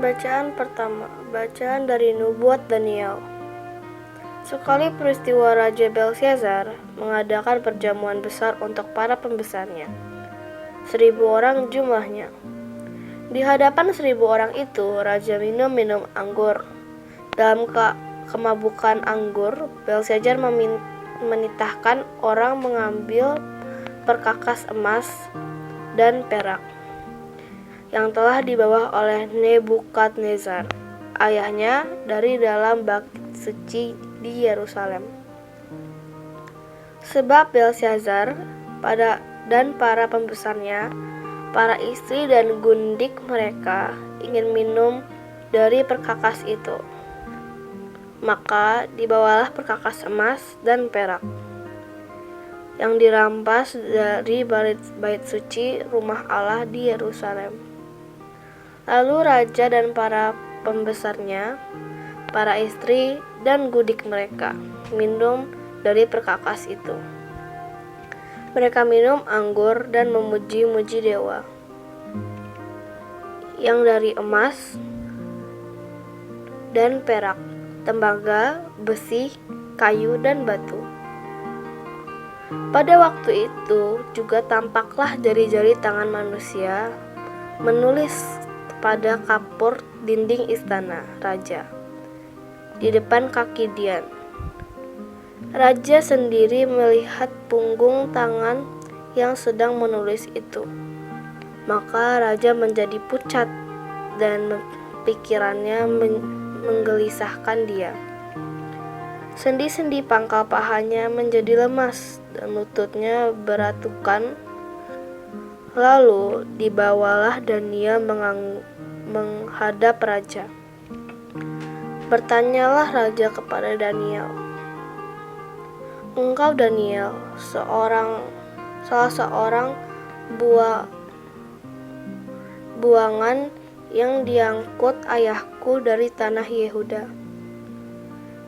Bacaan pertama, bacaan dari Nubuat Daniel. Sekali peristiwa Raja Belshazzar mengadakan perjamuan besar untuk para pembesarnya. 1.000 orang jumlahnya. Di hadapan 1.000 orang itu, Raja minum anggur. Dalam kemabukan anggur, Belshazzar menitahkan orang mengambil perkakas emas dan perak yang telah dibawa oleh Nebukadnezar, ayahnya, dari dalam bait suci di Yerusalem. Sebab Belshazzar dan para pembesarnya, para istri dan gundik mereka ingin minum dari perkakas itu. Maka dibawalah perkakas emas dan perak yang dirampas dari bait suci rumah Allah di Yerusalem. Lalu raja dan para pembesarnya, para istri dan gundik mereka minum dari perkakas itu. Mereka minum anggur dan memuji-muji dewa yang dari emas dan perak, tembaga, besi, kayu, dan batu. Pada waktu itu juga tampaklah jari-jari tangan manusia menulis pada kapur dinding istana raja di depan kaki Dian. Raja sendiri melihat punggung tangan yang sedang menulis itu. Maka raja menjadi pucat dan pikirannya menggelisahkan dia. Sendi-sendi pangkal pahanya menjadi lemas dan lututnya beratukan. Lalu dibawalah Daniel menghadap raja. Bertanyalah raja kepada Daniel, "Engkau Daniel, salah seorang buangan yang diangkut ayahku dari tanah Yehuda.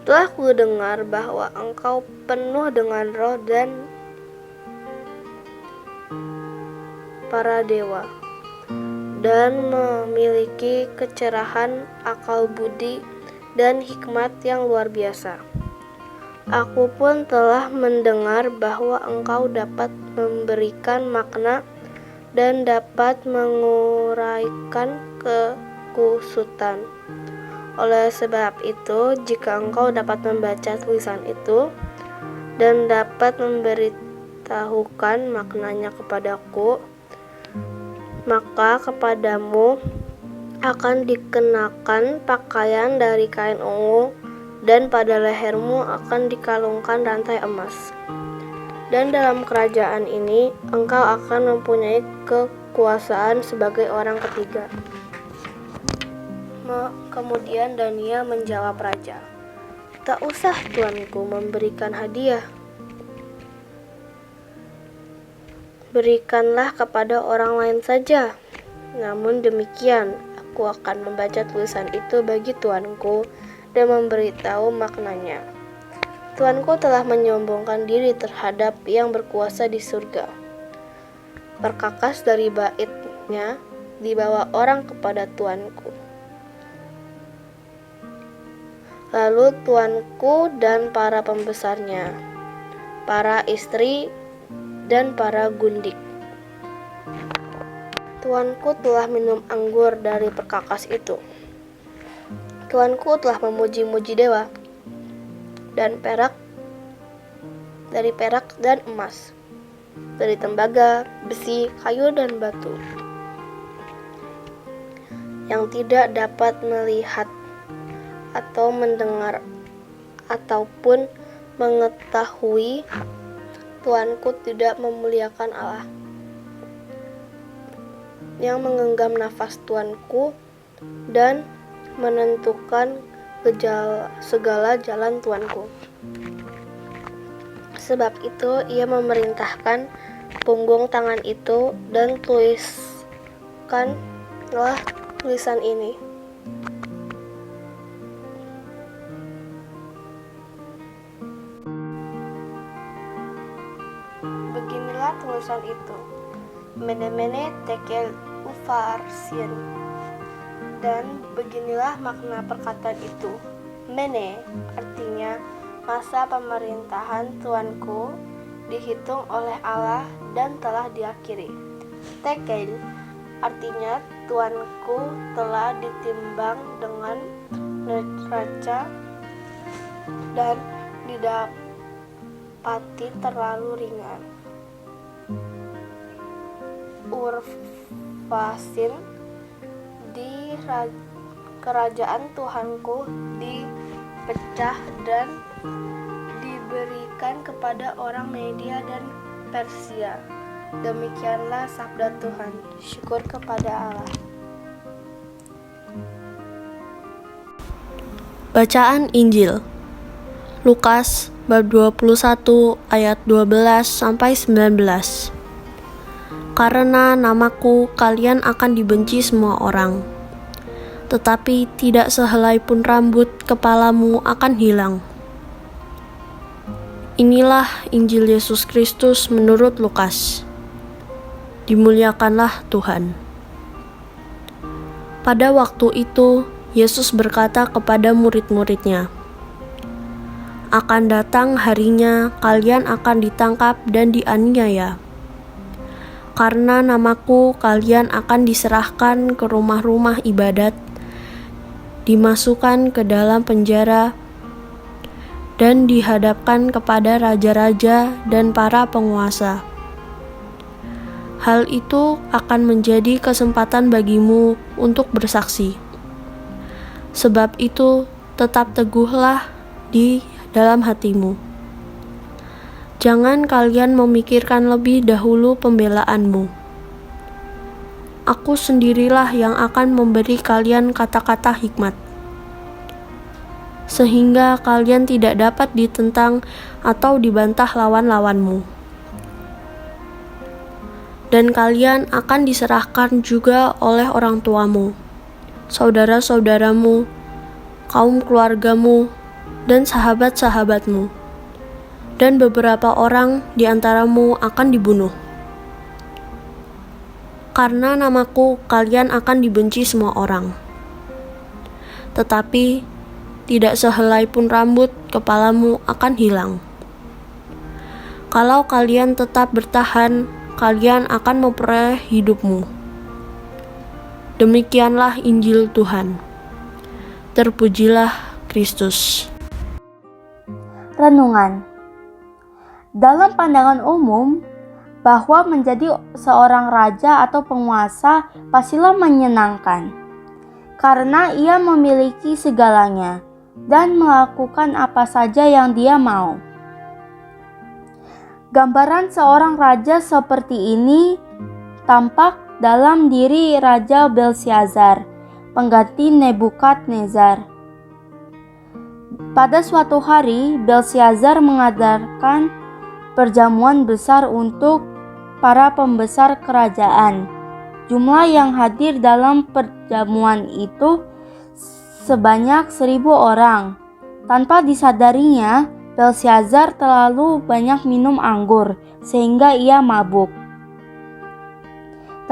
Telah kudengar bahwa engkau penuh dengan roh dan para dewa, dan memiliki kecerahan akal budi dan hikmat yang luar biasa. Aku pun telah mendengar bahwa engkau dapat memberikan makna dan dapat menguraikan kekusutan. Oleh sebab itu, jika engkau dapat membaca tulisan itu dan dapat memberitahukan maknanya kepadaku, maka kepadamu akan dikenakan pakaian dari kain ungu, dan pada lehermu akan dikalungkan rantai emas. Dan dalam kerajaan ini engkau akan mempunyai kekuasaan sebagai orang ketiga." Kemudian Daniel menjawab raja, "Tak usah tuanku memberikan hadiah. Berikanlah kepada orang lain saja. Namun demikian, aku akan membaca tulisan itu bagi tuanku dan memberitahu maknanya. Tuanku telah menyombongkan diri terhadap yang berkuasa di surga. Perkakas dari baitnya dibawa orang kepada tuanku. Lalu tuanku dan para pembesarnya, para istri dan para gundik. Tuanku telah minum anggur dari perkakas itu. Tuanku telah memuji-muji dewa dan dari perak dan emas, dari tembaga, besi, kayu, dan batu, yang tidak dapat melihat atau mendengar ataupun mengetahui. Tuanku tidak memuliakan Allah yang menggenggam nafas tuanku dan menentukan segala jalan tuanku. Sebab itu ia memerintahkan punggung tangan itu dan tuliskanlah tulisan ini. Beginilah tulisan itu: Mene Mene Tekel Upharsin. Dan beginilah makna perkataan itu. Mene artinya masa pemerintahan Tuanku dihitung oleh Allah dan telah diakhiri. Tekel artinya Tuanku telah ditimbang dengan neraca dan didapati terlalu ringan. Urvasin di kerajaan Tuhanku dipecah dan diberikan kepada orang Media dan Persia. Demikianlah sabda Tuhan. Syukur kepada Allah. Bacaan Injil Lukas bab 21 ayat 12 sampai 19. Karena namaku kalian akan dibenci semua orang, tetapi tidak sehelai pun rambut kepalamu akan hilang. Inilah Injil Yesus Kristus menurut Lukas. Dimuliakanlah Tuhan. Pada waktu itu, Yesus berkata kepada murid-muridnya, "Akan datang harinya kalian akan ditangkap dan dianiaya. Karena namaku kalian akan diserahkan ke rumah-rumah ibadat, dimasukkan ke dalam penjara, dan dihadapkan kepada raja-raja dan para penguasa. Hal itu akan menjadi kesempatan bagimu untuk bersaksi. Sebab itu, tetap teguhlah di dalam hatimu. Jangan kalian memikirkan lebih dahulu pembelaanmu. Aku sendirilah yang akan memberi kalian kata-kata hikmat, sehingga kalian tidak dapat ditentang atau dibantah lawan-lawanmu. Dan kalian akan diserahkan juga oleh orang tuamu, saudara-saudaramu, kaum keluargamu, dan sahabat-sahabatmu. Dan beberapa orang di antaramu akan dibunuh. Karena namaku kalian akan dibenci semua orang. Tetapi tidak sehelai pun rambut kepalamu akan hilang. Kalau kalian tetap bertahan, kalian akan memperoleh hidupmu." Demikianlah Injil Tuhan. Terpujilah Kristus. Renungan. Dalam pandangan umum, bahwa menjadi seorang raja atau penguasa pastilah menyenangkan, karena ia memiliki segalanya dan melakukan apa saja yang dia mau. Gambaran seorang raja seperti ini tampak dalam diri Raja Belsyazar, pengganti Nebukadnezar. Pada suatu hari, Belsyazar mengadakan perjamuan besar untuk para pembesar kerajaan. Jumlah yang hadir dalam perjamuan itu sebanyak 1.000 orang. Tanpa disadarinya, Belsyazar terlalu banyak minum anggur sehingga ia mabuk.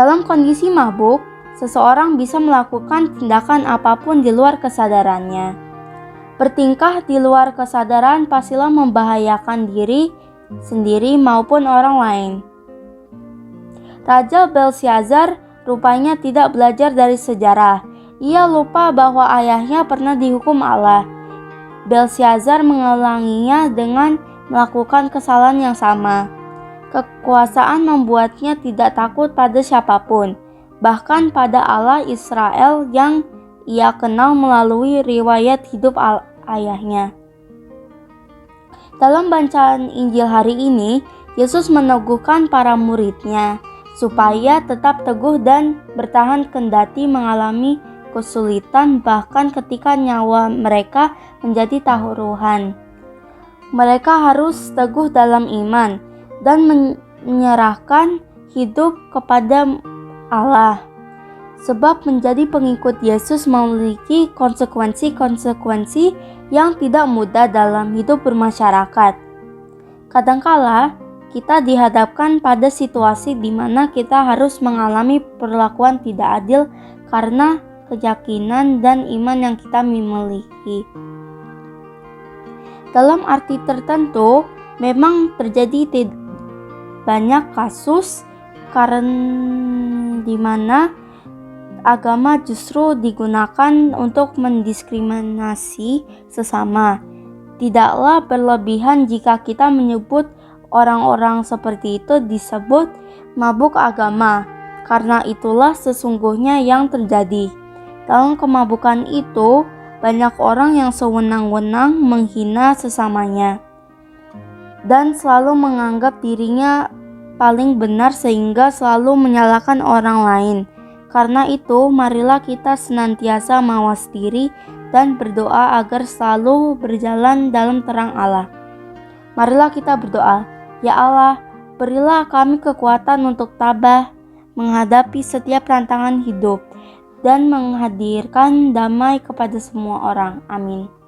Dalam kondisi mabuk, seseorang bisa melakukan tindakan apapun di luar kesadarannya. Bertingkah di luar kesadaran pastilah membahayakan diri sendiri maupun orang lain. Raja Belsyazar rupanya tidak belajar dari sejarah. Ia lupa bahwa ayahnya pernah dihukum Allah. Belsyazar mengulanginya dengan melakukan kesalahan yang sama. Kekuasaan membuatnya tidak takut pada siapapun, bahkan pada Allah Israel yang ia kenal melalui riwayat hidup ayahnya. Dalam bacaan Injil hari ini, Yesus meneguhkan para muridnya supaya tetap teguh dan bertahan kendati mengalami kesulitan, bahkan ketika nyawa mereka menjadi taruhan. Mereka harus teguh dalam iman dan menyerahkan hidup kepada Allah. Sebab menjadi pengikut Yesus memiliki konsekuensi-konsekuensi yang tidak mudah dalam hidup bermasyarakat. Kadangkala kita dihadapkan pada situasi di mana kita harus mengalami perlakuan tidak adil karena keyakinan dan iman yang kita miliki. Dalam arti tertentu, memang terjadi banyak kasus karena di mana agama justru digunakan untuk mendiskriminasi sesama. Tidaklah berlebihan jika kita menyebut orang-orang seperti itu disebut mabuk agama, karena itulah sesungguhnya yang terjadi. Dalam kemabukan itu, banyak orang yang sewenang-wenang menghina sesamanya dan selalu menganggap dirinya paling benar sehingga selalu menyalahkan orang lain. Karena itu, marilah kita senantiasa mawas diri dan berdoa agar selalu berjalan dalam terang Allah. Marilah kita berdoa, ya Allah, berilah kami kekuatan untuk tabah menghadapi setiap tantangan hidup dan menghadirkan damai kepada semua orang. Amin.